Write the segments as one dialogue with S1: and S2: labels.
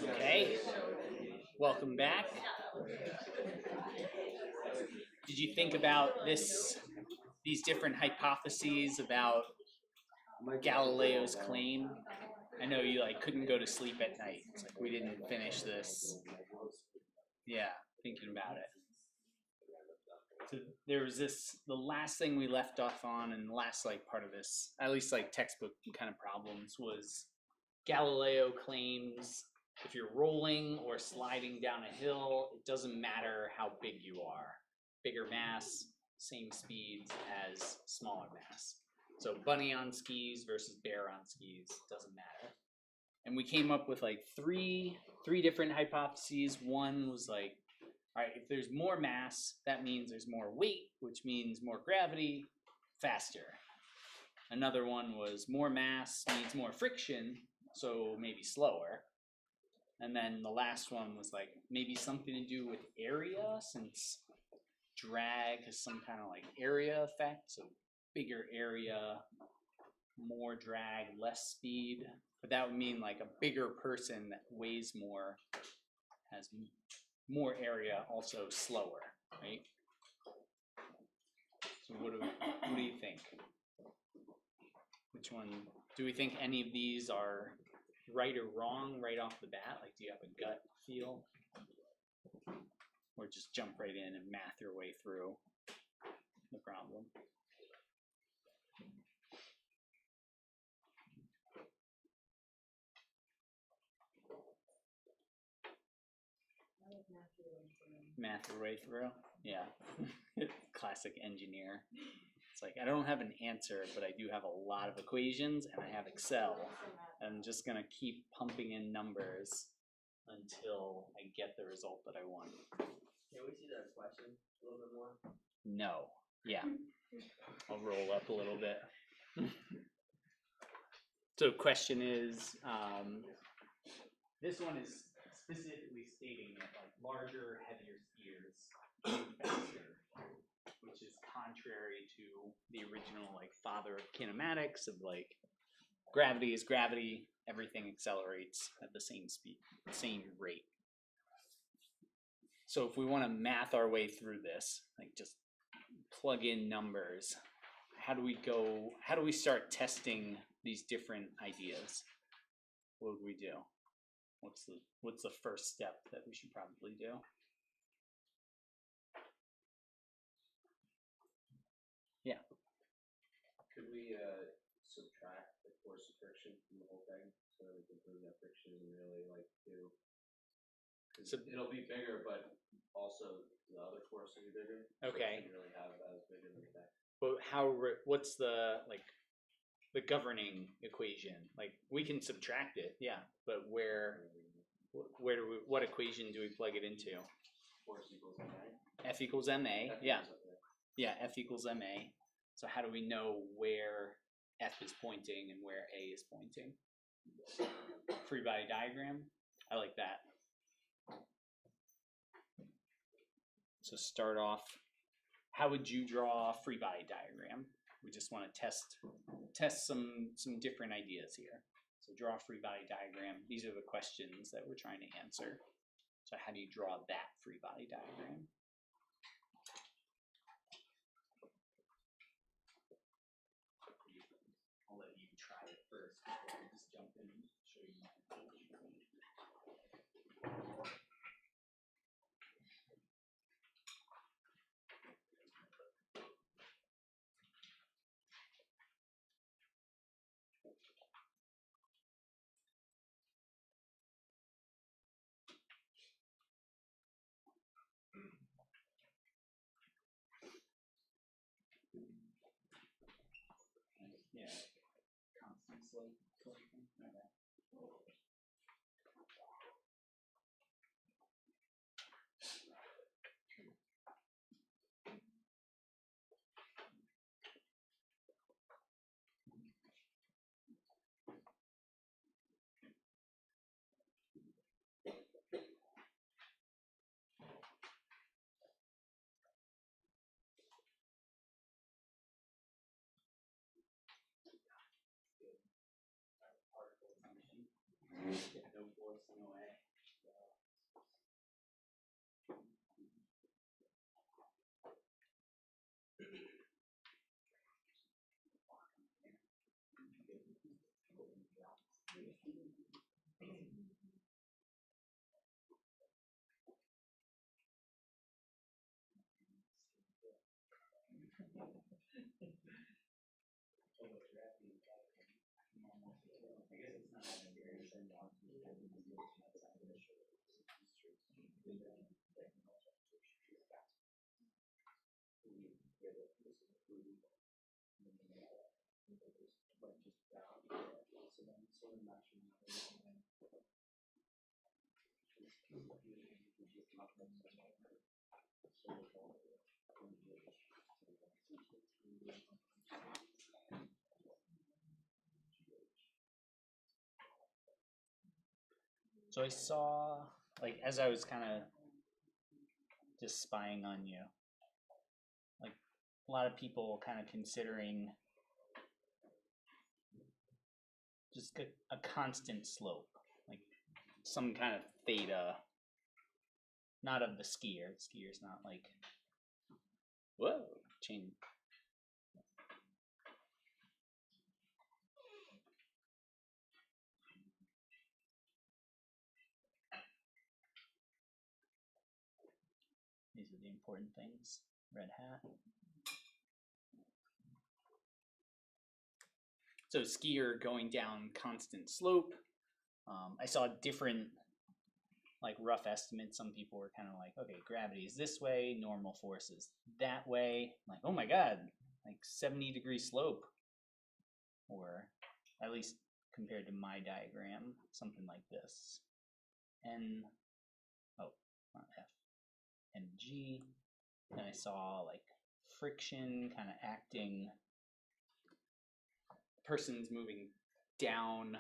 S1: Okay, welcome back. Did you think about these different hypotheses about Galileo's claim? I know you couldn't go to sleep at night. It's like we didn't finish this. Yeah, thinking about it. So there was the last thing we left off on, and the last part of this, at least textbook kind of problems, was Galileo claims if you're rolling or sliding down a hill, it doesn't matter how big you are. Bigger mass, same speeds as smaller mass. So bunny on skis versus bear on skis doesn't matter. And we came up with three different hypotheses. One was all right, if there's more mass, that means there's more weight, which means more gravity, faster. Another one was more mass means more friction, so maybe slower. And then the last one was maybe something to do with area, since drag has some kind of area effect. So bigger area, more drag, less speed. But that would mean a bigger person that weighs more has more area, also slower, right? So what do you think? Which one? Do we think any of these are right or wrong right off the bat? Do you have a gut feel? Or just jump right in and math your way through the problem? Math your way through? Yeah. Classic engineer. It's I don't have an answer, but I do have a lot of equations, and I have Excel. I'm just going to keep pumping in numbers until I get the result that I want.
S2: Can we see that question a little bit more?
S1: No. Yeah. I'll roll up a little bit. So question is, this one is specifically stating that larger, heavier skiers move faster, which is contrary to the original father of kinematics of gravity is gravity, everything accelerates at the same speed, same rate. So if we want to math our way through this, just plug in numbers, how do we start testing these different ideas? What would we do? What's the first step that we should probably do? Yeah.
S2: Could we subtract the force of friction from the whole thing so that we can prove that friction isn't really do? Because it'll be bigger, but also the other force will be bigger.
S1: Okay.
S2: So it shouldn't really have as big of an effect.
S1: But what's the governing equation? We can subtract it, yeah, but what equation do we plug it into?
S2: Force equals MA.
S1: F equals MA, yeah. Yeah, F equals MA. So how do we know where F is pointing and where A is pointing? Free body diagram. I like that. So start off, how would you draw a free body diagram? We just want to test some different ideas here. So draw a free body diagram. These are the questions that we're trying to answer. So how do you draw that free body diagram? I'll let you try it first before I just jump in and show you my approach. Yeah, constant slope. Okay. Particle tension. No force in the way. I guess it's not very similar to So I saw, like, as I was kind of just spying on you, like, a lot of people kind of considering just a constant slope, like some kind of theta, not of the skier. Skier's not like, whoa, change. These are the important things. Red hat. So skier going down constant slope. I saw different, like, rough estimates. Some people were kind of like, okay, gravity is this way, normal force is that way. Like, oh my god, like 70-degree slope, or at least compared to my diagram, something like this. N, oh, not F, and G. And I saw like friction kind of acting, person's moving down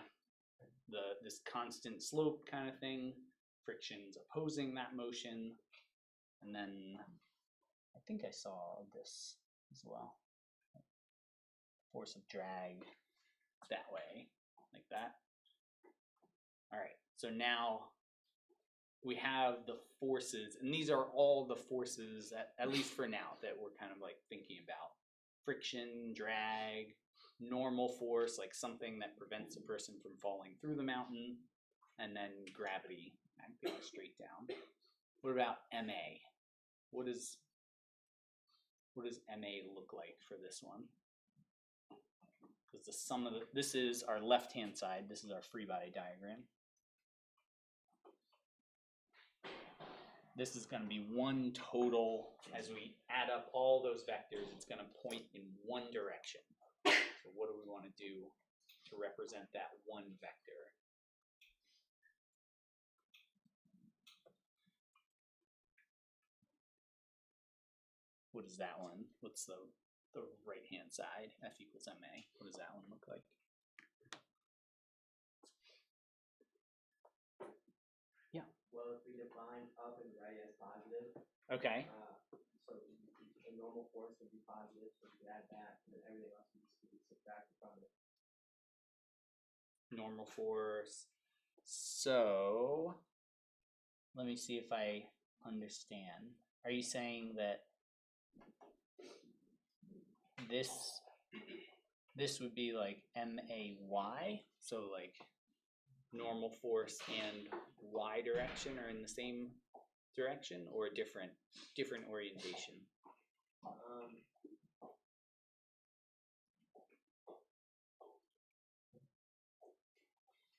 S1: this constant slope kind of thing, friction's opposing that motion, and then I think I saw this as well, force of drag that way, like that. All right, so now we have the forces, and these are all the forces, at least for now, that we're kind of like thinking about. Friction, drag, normal force, like something that prevents a person from falling through the mountain, and then gravity acting straight down. What about MA? What does MA look like for this one? Because the sum of this is our left-hand side. This is our free body diagram. This is going to be one total. As we add up all those vectors, it's going to point in one direction. So what do we want to do to represent that one vector? what is that one? What's the right hand side? F equals MA. What does that one look like? Yeah.
S3: Well, if we define up and right as positive,
S1: Okay.
S3: so the normal force would be positive, so we add that, and then everything else needs to be subtracted from it.
S1: Normal force. So let me see if I understand. Are you saying that this would be like MAY? So like normal force and y direction are in the same direction, or a different orientation?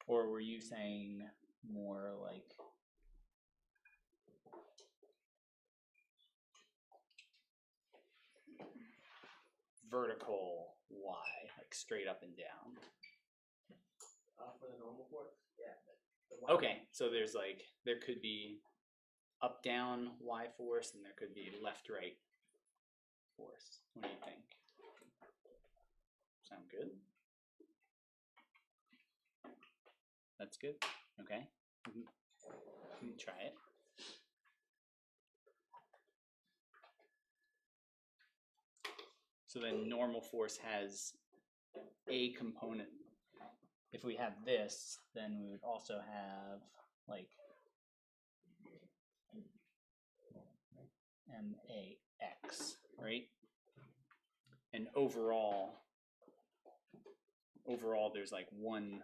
S1: Or were you saying more like vertical y, like straight up and down?
S3: For the normal force, yeah.
S1: Okay, so there's like, there could be up down y force and there could be left right force. What do you think? Sound good? That's good. Okay, we can try it. So then normal force has a component. If we have this, then we would also have like MAX, right? And overall there's like one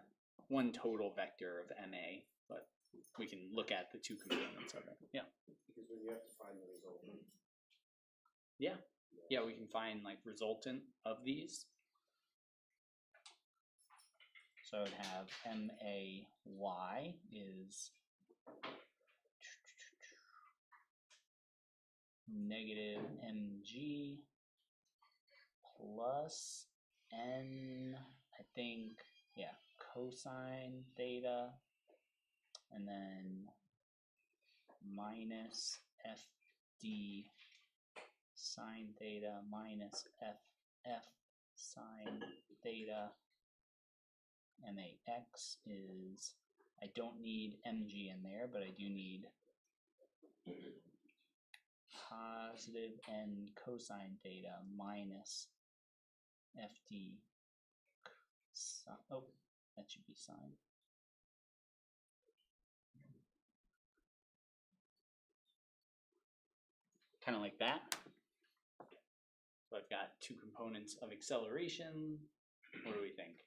S1: total vector of MA, but we can look at the two components of it. Yeah.
S2: Because when you have to find the resultant.
S1: Yeah. Yeah, we can find like resultant of these. So I would have MAY is negative MG plus N, I think, yeah, cosine theta, and then minus FD sine theta minus FF sine theta. MAX is, I don't need MG in there, but I do need positive N cosine theta minus FD. Oh, that should be sine. Kind of like that. So I've got two components of acceleration. What do we think?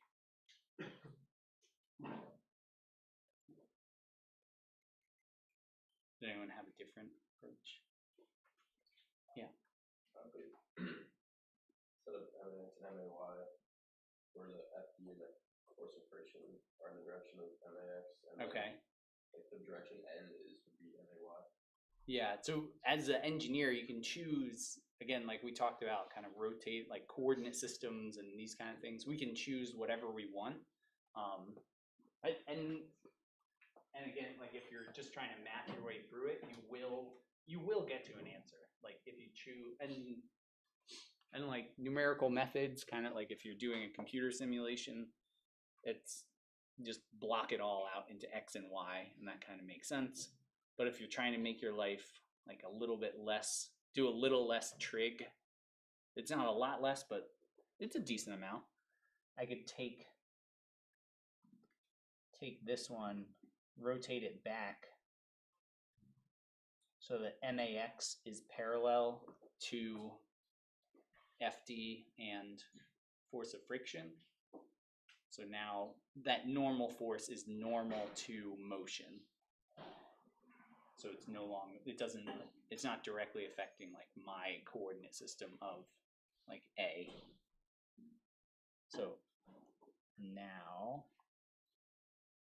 S1: Does anyone have a different approach? Yeah.
S2: Instead of MX and MAY, where the FD and the force of friction are in the direction of MAX, and
S1: Okay.
S2: like the direction N is would be MAY.
S1: Yeah, so as an engineer, you can choose, again, like we talked about, kind of rotate, like coordinate systems and these kind of things. We can choose whatever we want. And again, like if you're just trying to map your way through it, you will get to an answer. Like if you choose, and like numerical methods, kind of like if you're doing a computer simulation, it's just block it all out into X and Y, and that kind of makes sense. But if you're trying to make your life like a little bit less, do a little less trig, it's not a lot less, but it's a decent amount. I could take this one, rotate it back so that MAX is parallel to FD and force of friction. So now that normal force is normal to motion. So it's no longer, it's not directly affecting like my coordinate system of like A. So now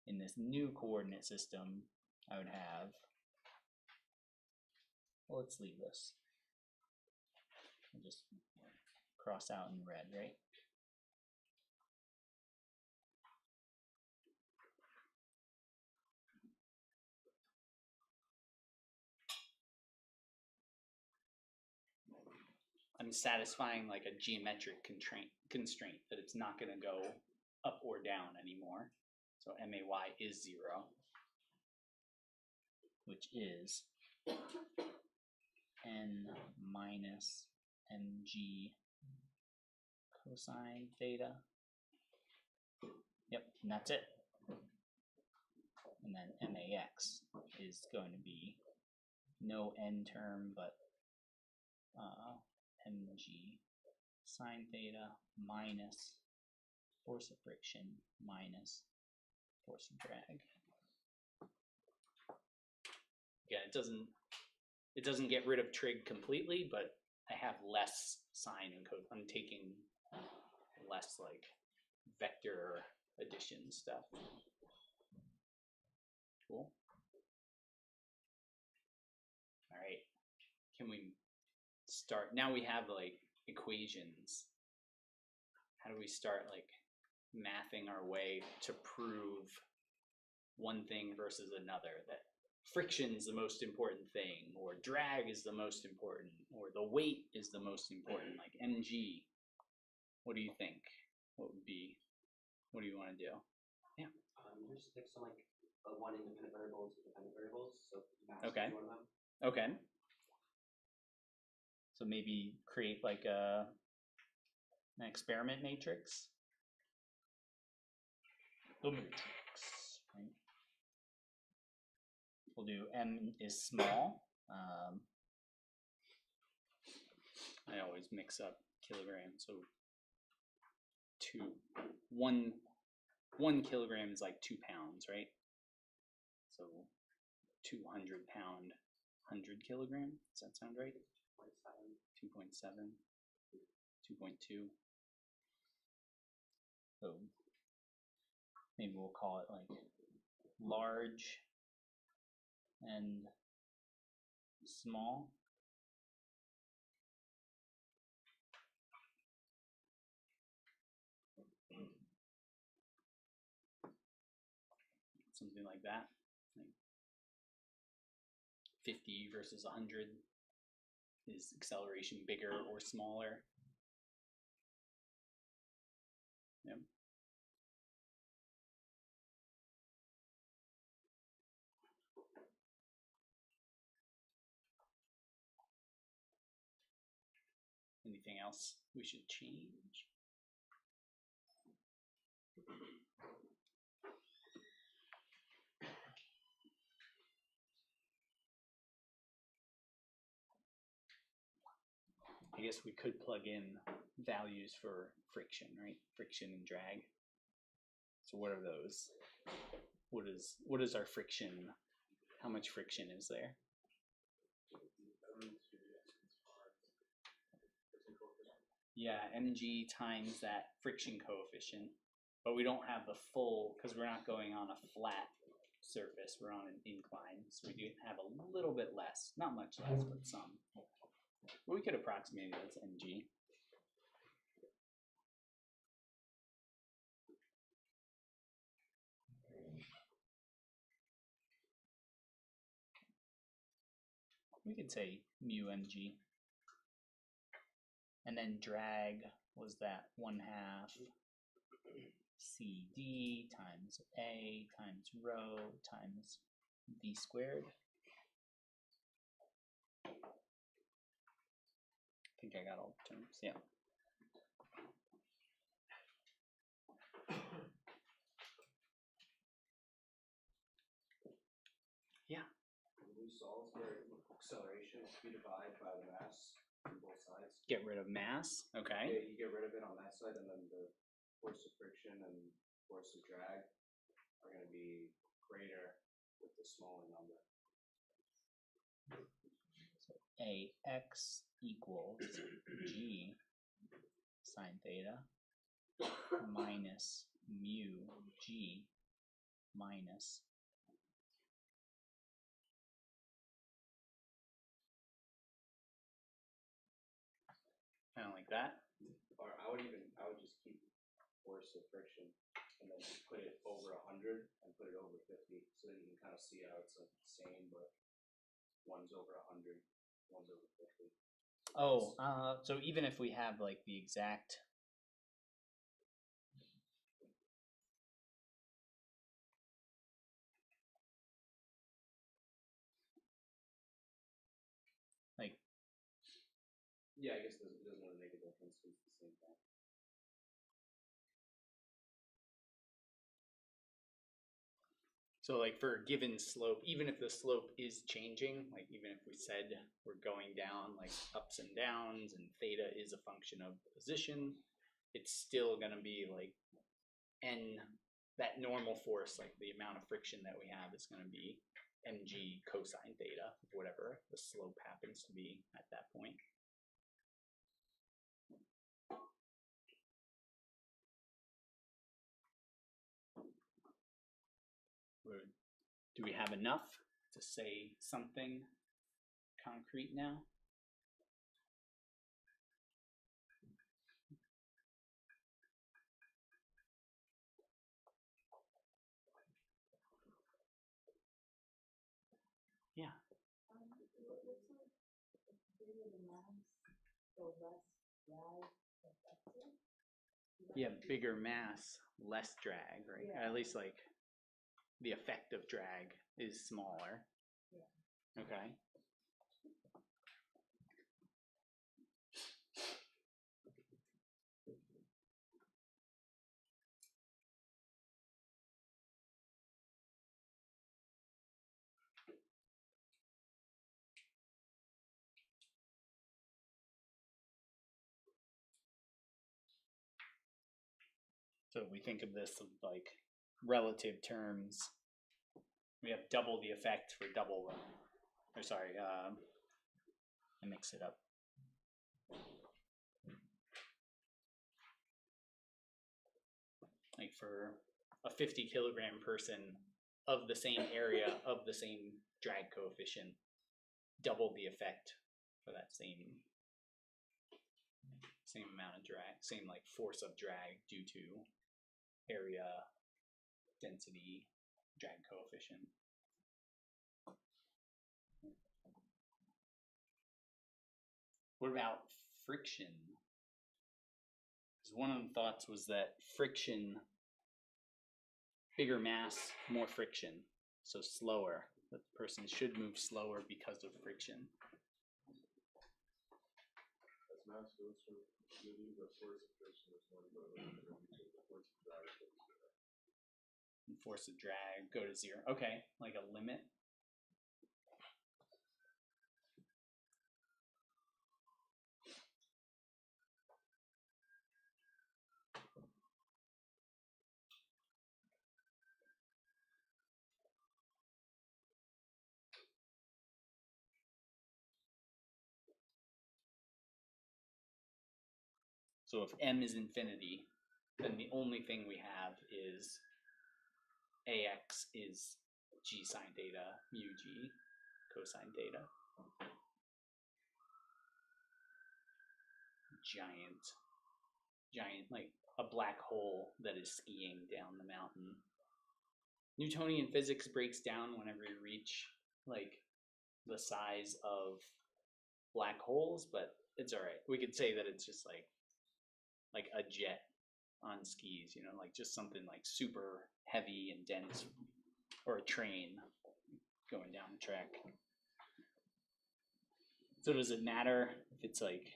S1: in this new coordinate system, I would have, well, let's leave this. I'll just cross out in red, right? I'm satisfying like a geometric constraint that it's not going to go up or down anymore. So MAY is 0, which is n minus mg cosine theta. Yep, and that's it. And then MAX is going to be no n term, but mg sine theta minus force of friction minus force of drag. Yeah, it doesn't get rid of trig completely, but I have less sine and cos. I'm taking less like vector addition stuff. Cool. All right. Can we start? Now we have like equations. How do we start like mathing our way to prove one thing versus another? That friction's the most important thing, or drag is the most important, or the weight is the most important, like mg. What do you think? What do you want to do? Yeah.
S3: Just pick some like one independent variables and dependent variables. So math
S1: Okay.
S3: is one of them.
S1: Okay. So maybe create like an experiment matrix. The matrix, right? We'll do m is small. I always mix up kilograms. So 1 kilogram is like 2 pounds, right? So 200 pound, 100 kilogram. Does that sound right? 2.7, 2.2. So maybe we'll call it like large and small. Something like that. Like 50 versus 100. Is acceleration bigger or smaller? Yep. Anything else we should change? I guess we could plug in values for friction, right? Friction and drag. So what are those? What is our friction? How much friction is there? Yeah, mg times that friction coefficient, but we don't have the full, because we're not going on a flat surface, we're on an incline, so we do have a little bit less, not much less, but some. But we could approximate it as mg. We could say mu mg. And then drag was that 1/2 CD times A times rho times V squared. I think I got all the terms, yeah. Yeah.
S2: When we solve for acceleration, you divide by the mass on both sides.
S1: Get rid of mass, okay.
S2: Yeah, you get rid of it on that side, and then the force of friction and force of drag are going to be greater with the smaller number.
S1: So AX equals G sine theta minus mu G minus kind of like that.
S2: Or I would just keep force of friction and then just put it over 100 and put it over 50, so that you can kind of see how it's like the same, but one's over 100, one's over 50.
S1: Oh, so even if we have like the exact. Like,
S2: Yeah, I guess it doesn't really make a difference. It's the same thing.
S1: so like for a given slope, even if the slope is changing, like even if we said we're going down like ups and downs and theta is a function of position, it's still gonna be like n, that normal force, like the amount of friction that we have is gonna be mg cosine theta of whatever the slope happens to be at that point. Do we have enough to say something concrete now? Yeah. Yeah, bigger mass, less drag, right? Yeah. At least like the effect of drag is smaller. Yeah. Okay. So if we think of this of like relative terms, we have double the effect for double, or sorry, I mix it up. Like for a 50 kilogram person of the same area, of the same drag coefficient, double the effect for that same amount of drag, same like force of drag due to area, density, drag coefficient. What about friction? Because one of the thoughts was that friction, bigger mass, more friction, so slower. That the person should move slower because of friction.
S4: As mass goes through the force of friction is more than the force of drag goes to zero.
S1: And force of drag go to zero. Okay, like a limit. So if m is infinity, then the only thing we have is ax is g sine theta mu g cosine theta. Giant, like a black hole that is skiing down the mountain. Newtonian physics breaks down whenever you reach like the size of black holes, but it's all right. We could say that it's just like a jet on skis, you know, like just something like super heavy and dense, or a train going down the track. So does it matter if it's like,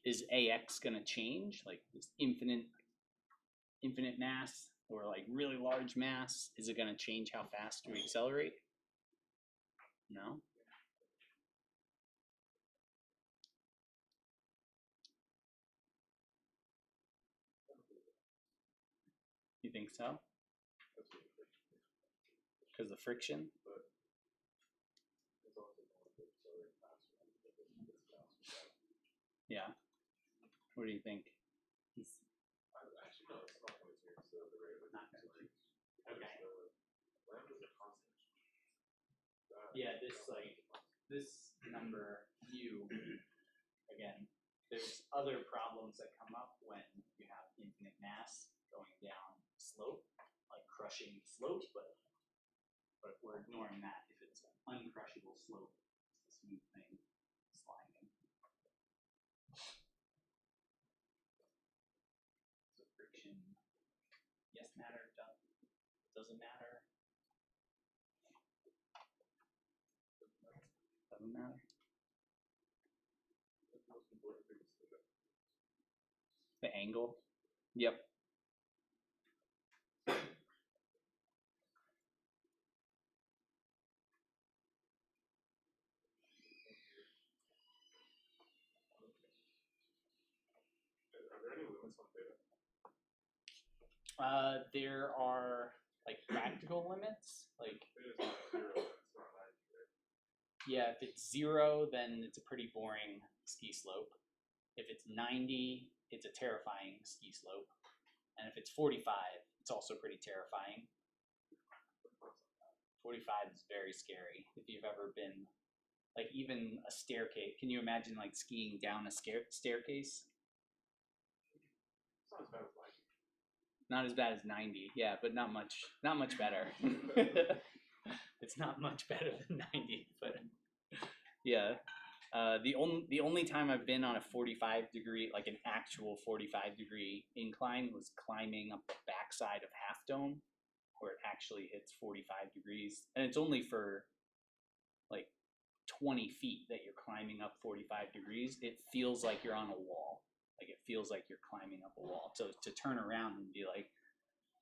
S1: is ax gonna change, like this infinite mass or like really large mass? Is it gonna change how fast we accelerate? No. You think so? Because of friction? Yeah. What do you think?
S4: Actually, no, it's not going to change the rate of it.
S1: Not gonna change. Okay.
S4: Lambda's a constant.
S1: Yeah, this number u, again, there's other problems that come up when you have infinite mass going down slope, like crushing slope, but we're ignoring that. If it's an uncrushable slope, it's a smooth thing, slide. elevation. Yes, matter, doesn't matter. Doesn't matter. The angle. Yep.
S4: Are there any limits on data?
S1: There are like practical limits. Like
S4: Data's not 0, it's not 90, right?
S1: yeah, if it's 0, then it's a pretty boring ski slope. If it's 90, it's a terrifying ski slope. And if it's 45, it's also pretty terrifying. 45 is very scary. If you've ever been, like even a staircase, can you imagine like skiing down a staircase?
S4: It's not as bad as 90.
S1: Not as bad as 90, yeah, but not much better. It's not much better than 90, but yeah. The only time I've been on a 45-degree, like an actual 45-degree incline, was climbing up the backside of Half Dome, where it actually hits 45 degrees, and it's only for like 20 feet that you're climbing up 45 degrees. It feels like you're on a wall. Like it feels like you're climbing up a wall. So to turn around and be like,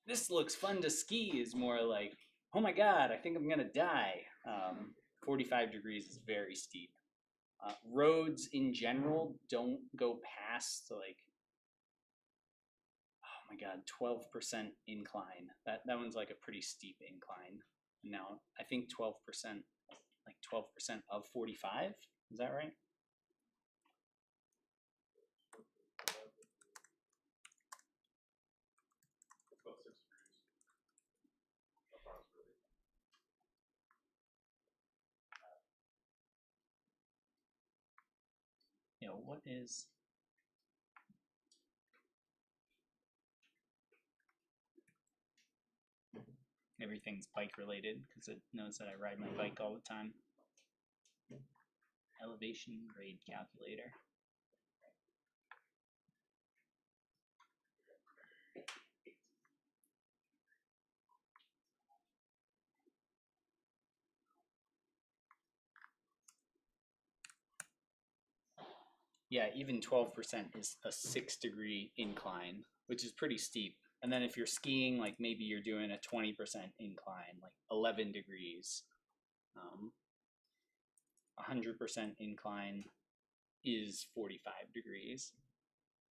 S1: this looks fun to ski, is more like, oh my god, I think I'm gonna die. 45 degrees is very steep. Roads in general don't go past like, oh my god, 12% incline. That one's like a pretty steep incline. Now I think 12%, like 12% of 45. Is that right?
S4: It's about 6 degrees. Approximately.
S1: You know, what is everything's bike related because it knows that I ride my bike all the time. Elevation grade calculator. Yeah, even 12% is a 6-degree incline, which is pretty steep. And then if you're skiing, like maybe you're doing a 20% incline, like 11 degrees. 100% incline is 45 degrees.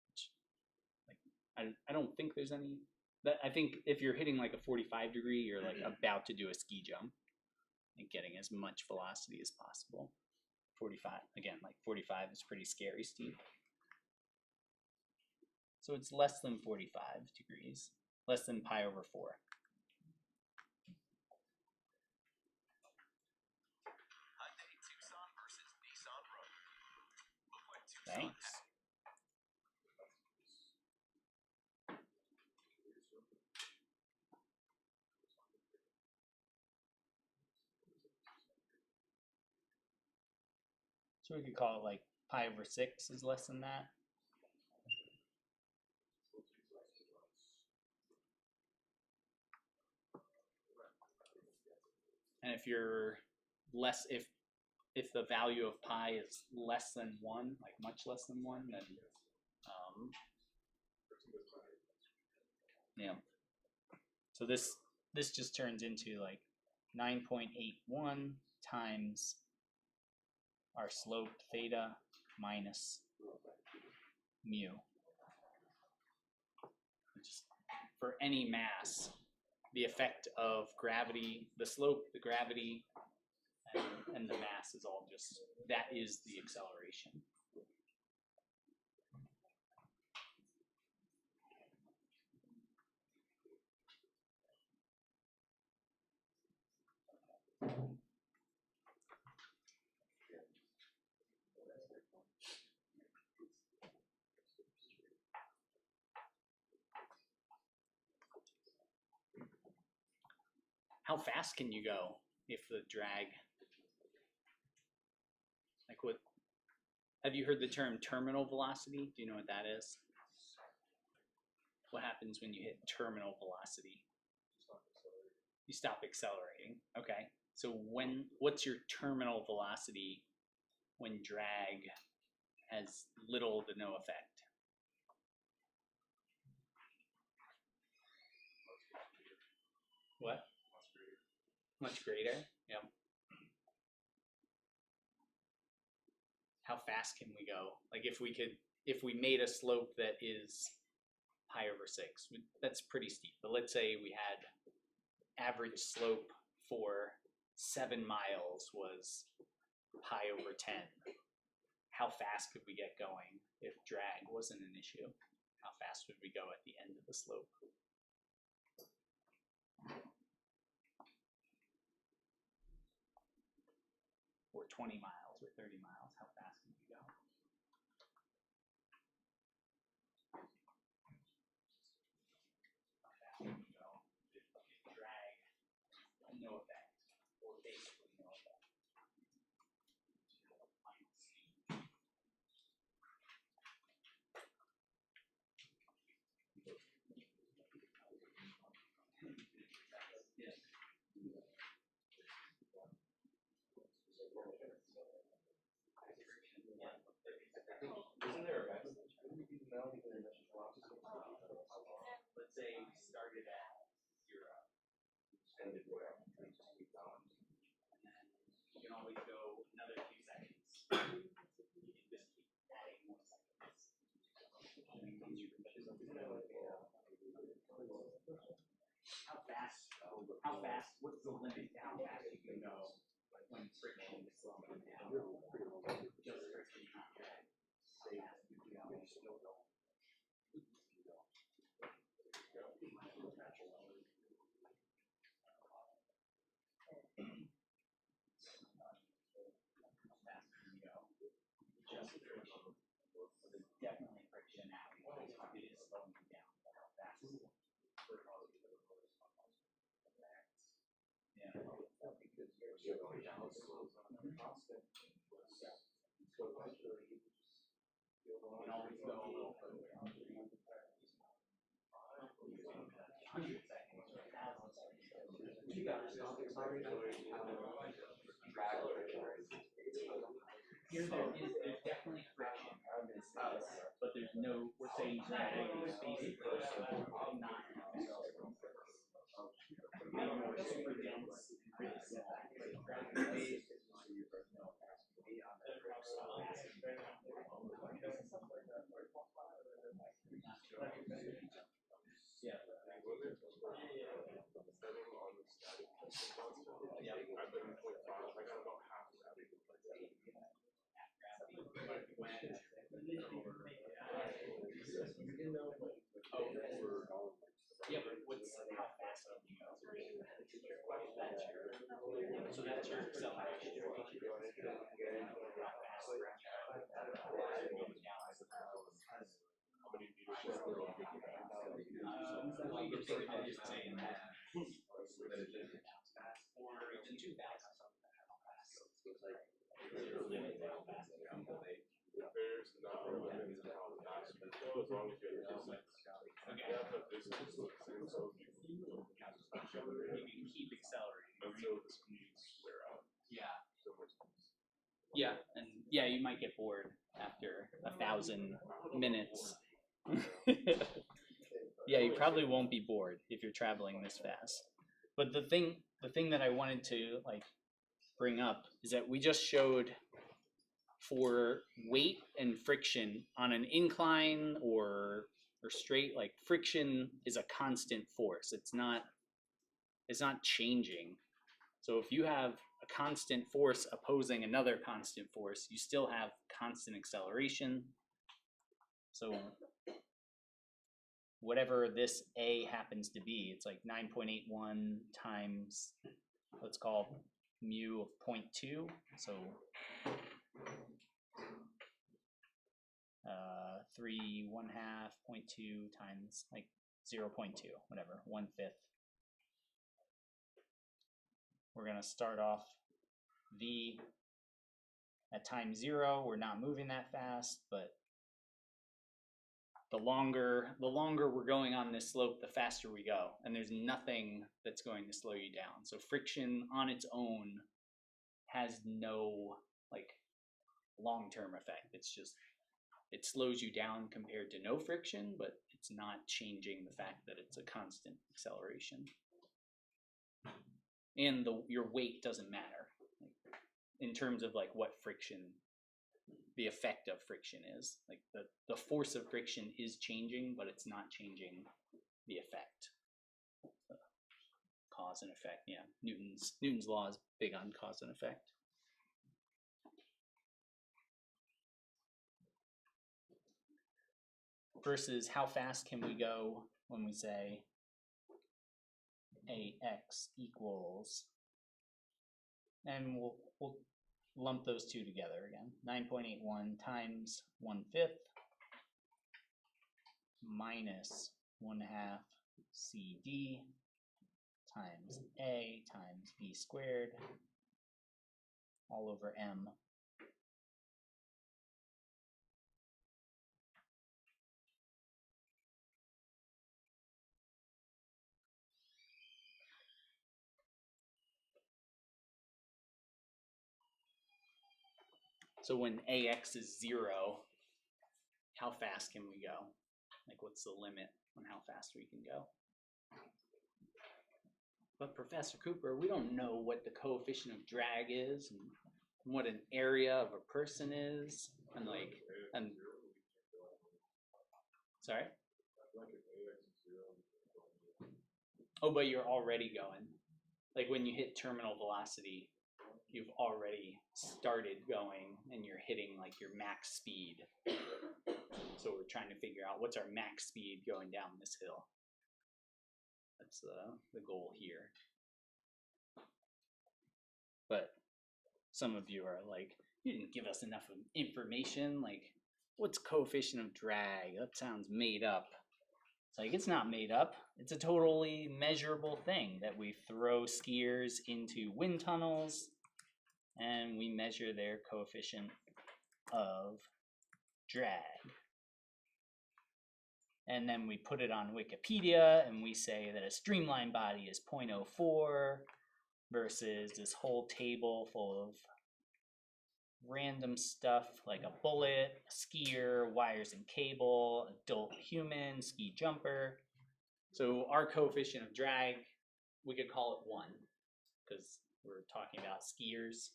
S1: Which, like, I don't think there's any. That I think if you're hitting like a 45 degree, you're like about to do a ski jump and getting as much velocity as possible. 45, again, like 45 is pretty scary steep. So it's less than 45 degrees, less than pi over 4. Thanks. So we could call it like pi over 6 is less than that. And if you're less, if the value of pi is less than 1, like much less than 1, then yeah. So this just turns into like 9.81 times our slope theta minus mu. Just for any mass, the effect of gravity, the slope, the gravity, and the mass is all just, that is the acceleration. How fast can you go if the drag, like what, have you heard the term terminal velocity? Do you know what that is? What happens when you hit terminal velocity? You stop accelerating. Okay. So what's your terminal velocity when drag has little to no effect? What? Much greater. Yep. How fast can we go? Like if we made a slope that is pi over 6, that's pretty steep. But let's say we had average slope for 7 miles was pi over 10. How fast could we get going if drag wasn't an issue? How fast would we go at the end of the slope? Or 20 miles or 30 miles, how fast can we go? How fast can we go if drag no effect, or basically no effect?
S2: Isn't there a method?
S1: Let's say we started at 0.
S2: Ended where?
S1: You can always go another few seconds. You can just keep adding more seconds. How fast, what's the limit to how fast you can go when friction is slowing down? Just friction, not drag. How fast can you go? Definitely friction now. It is slowing you down. How fast? Yeah. You can always go a little further. 100 seconds or 1,000 seconds. Here there's definitely friction on this, but there's no, we're saying drag is basically not super dense, pretty small. Yeah. Yeah, but what's how fast can you go? So that's your acceleration. The way you think of it is saying that or even 2,000.
S4: There's not a limit to how fast you go as long as you have distance. You have to have distance, and so you
S1: can keep accelerating.
S4: until the speeds wear out.
S1: Yeah.
S4: So much speeds.
S1: Yeah, and yeah, you might get bored after 1,000 minutes. Yeah, you probably won't be bored if you're traveling this fast. But the thing that I wanted to like bring up is that we just showed for weight and friction on an incline or straight, like friction is a constant force. It's not changing. So if you have a constant force opposing another constant force, you still have constant acceleration. So whatever this A happens to be, it's like 9.81 times, let's call mu of 0.2. So 3 1/2 0.2 times like 0.2, whatever, 1/5. We're gonna start off V at time 0. We're not moving that fast, but the longer we're going on this slope, the faster we go, and there's nothing that's going to slow you down. So friction on its own has no like long-term effect. It's just, it slows you down compared to no friction, but it's not changing the fact that it's a constant acceleration. And your weight doesn't matter, like, in terms of like what friction, the effect of friction is. Like the force of friction is changing, but it's not changing the effect. Cause and effect, yeah. Newton's law is big on cause and effect. Versus how fast can we go when we say AX equals, and we'll lump those two together again. 9.81 times 1/5 minus 1/2 CD times A times B squared all over M. So when AX is 0, how fast can we go? Like, what's the limit on how fast we can go? But Professor Cooper, we don't know what the coefficient of drag is and what an area of a person is, and like, and sorry? Oh, but you're already going. Like when you hit terminal velocity, you've already started going and you're hitting like your max speed. So we're trying to figure out what's our max speed going down this hill. That's the goal here. But some of you are like, you didn't give us enough information. Like, what's coefficient of drag? That sounds made up. It's like, it's not made up. It's a totally measurable thing that we throw skiers into wind tunnels and we measure their coefficient of drag. And then we put it on Wikipedia and we say that a streamline body is 0.04 versus this whole table full of random stuff like a bullet, a skier, wires and cable, adult human, ski jumper. So our coefficient of drag, we could call it 1 because we're talking about skiers.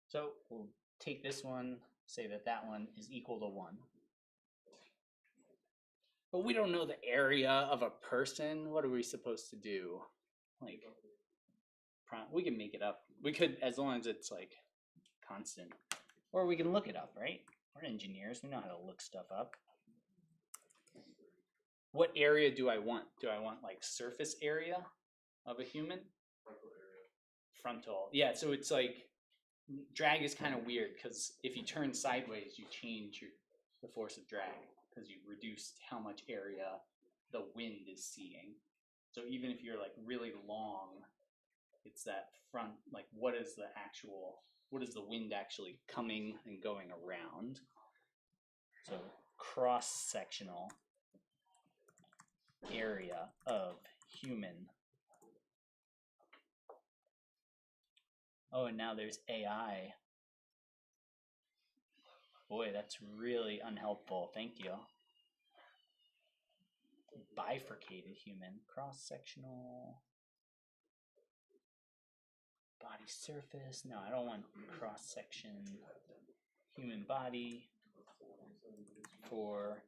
S1: So we'll take this one, say that that one is equal to 1. But we don't know the area of a person. What are we supposed to do? Like, we can make it up. We could, as long as it's like constant. Or we can look it up, right? We're engineers, we know how to look stuff up. What area do I want? Do I want like surface area of a human?
S4: Frontal area.
S1: Frontal. Yeah, so it's like, drag is kind of weird because if you turn sideways, you change the force of drag because you've reduced how much area the wind is seeing. So even if you're like really long, it's that front, like what is the wind actually coming and going around? So cross-sectional area of human. Oh, and now there's AI. Boy, that's really unhelpful. Thank you. Bifurcated human, cross-sectional body surface. No, I don't want cross-section human body for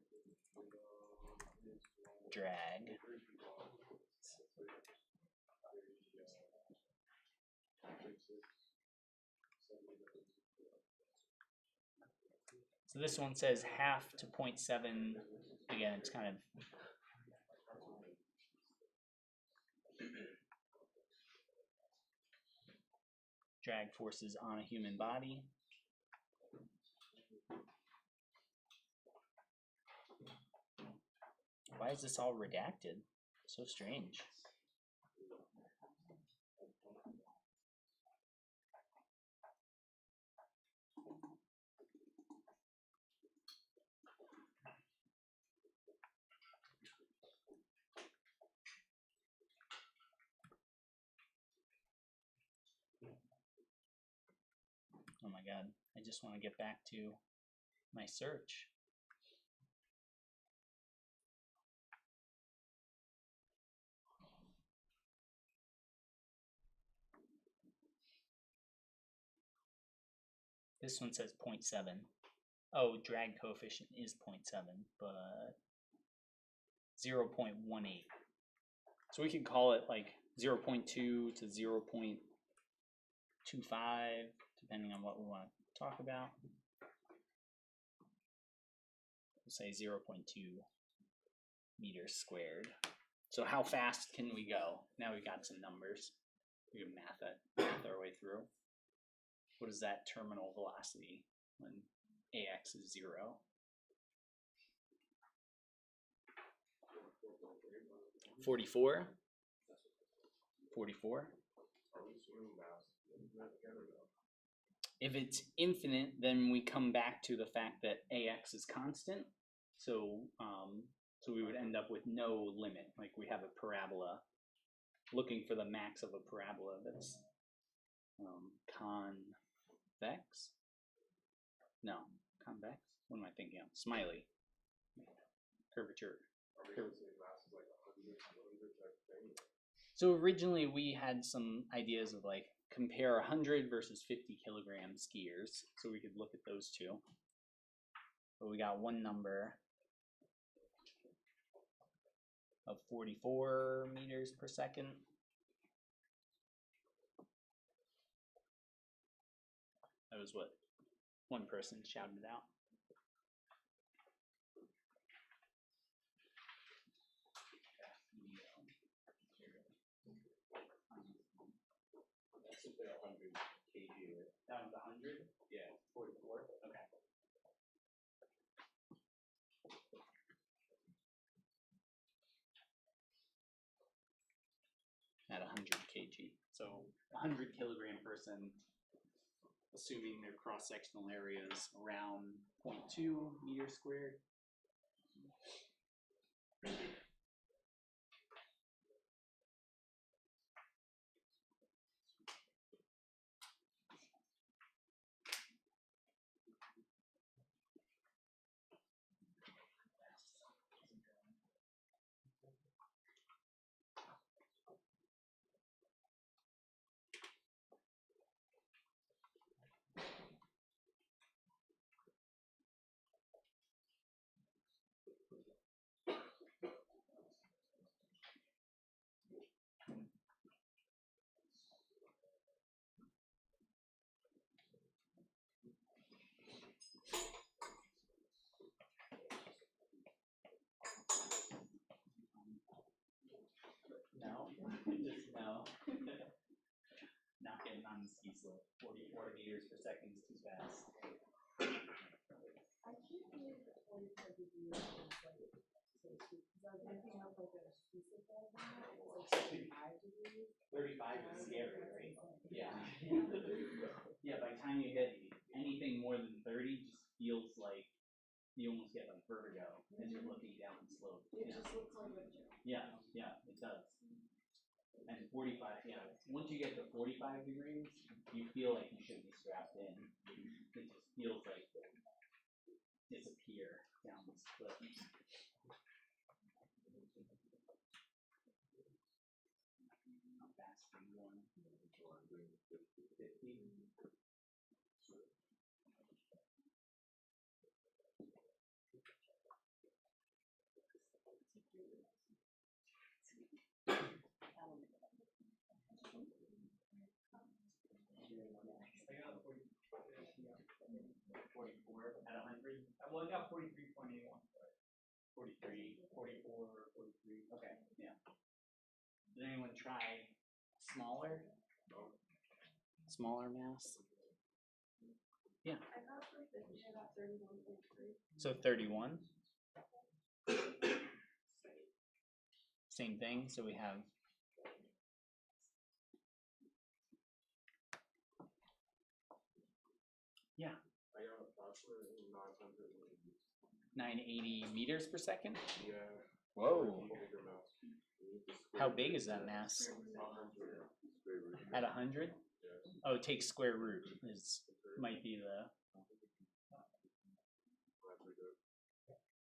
S1: drag. So this one says half to 0.7. Again, it's kind of drag forces on a human body. Why is this all redacted? So strange. Oh my god, I just want to get back to my search. This one says 0.7. Oh, drag coefficient is 0.7, but 0.18. So we could call it like 0.2 to 0.25, depending on what we want to talk about. We'll say 0.2 meters squared. So how fast can we go? Now we got some numbers. We can math our way through. What is that terminal velocity when AX is 0? 44? 44? If it's infinite, then we come back to the fact that AX is constant. So, so we would end up with no limit. Like we have a parabola, looking for the max of a parabola that's convex. No, convex. What am I thinking of? Smiley. Curvature. So originally we had some ideas of like compare 100 versus 50 kilogram skiers. So we could look at those two. But we got one number of 44 meters per second. That was what one person shouted out.
S2: That's if they're 100 kg, right?
S1: That was 100?
S2: Yeah.
S1: 44? Okay. At 100 kg. So 100 kilogram person, assuming their cross-sectional area is around 0.2 meters squared. No, just no. Not getting on the ski slope. 44 meters per second is too fast.
S5: I can't believe that 44 degrees is like so sweet. Because I was looking up like a specific one, it's like 35 degrees.
S1: 35 is scary, right? Yeah. Yeah, by the time you hit anything more than 30, just feels like you almost get like vertigo as you're looking down the slope.
S5: It just looks like a joke.
S1: Yeah, yeah, it does. And 45, yeah. Once you get to 45 degrees, you feel like you should be strapped in. It just feels like disappear down this cliff. How fast are you going? 50. I got 44 at 100. Well, I got 43.81. 43, 44, 43. Okay, yeah. Did anyone try smaller? Smaller mass? Yeah.
S5: I got for 50, I got 31.3.
S1: So 31. Same thing. So we have yeah.
S4: I got approximately
S1: 980 meters per second.
S4: Yeah.
S1: Whoa.
S4: Bigger mass.
S1: How big is that mass? At 100?
S4: Yes.
S1: Oh, it takes square root. Is might be the.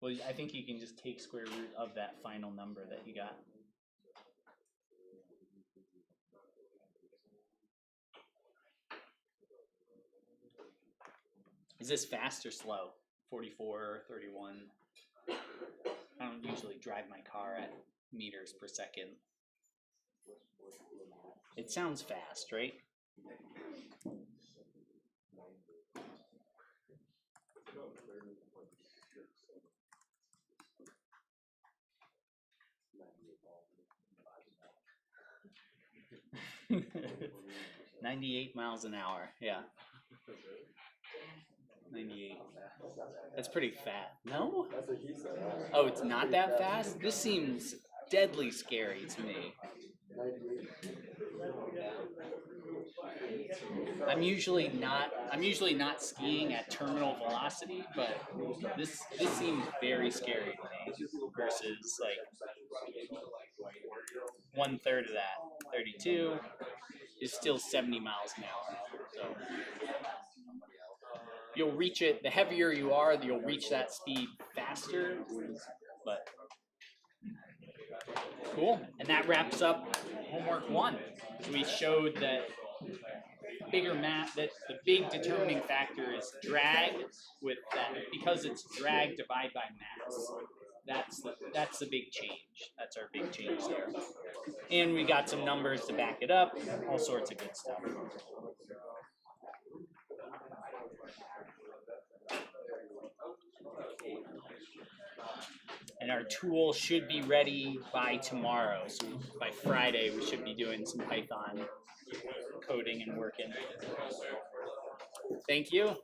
S1: Well, I think you can just take square root of that final number that you got. Is this fast or slow? 44, 31? I don't usually drive my car at meters per second. It sounds fast, right? $98 miles an hour, yeah. 98. That's pretty fast. No? Oh, it's not that fast? This seems deadly scary to me. I'm usually not skiing at terminal velocity, but this seems very scary to me versus like 1/3 of that. 32 is still 70 miles an hour. So you'll reach it, the heavier you are, you'll reach that speed faster, but cool. And that wraps up homework 1. We showed that bigger mass, that the big determining factor is drag with that, because it's drag divided by mass. That's the big change. That's our big change there. And we got some numbers to back it up, all sorts of good stuff. And our tool should be ready by tomorrow. So by Friday, we should be doing some Python coding and working. Thank you.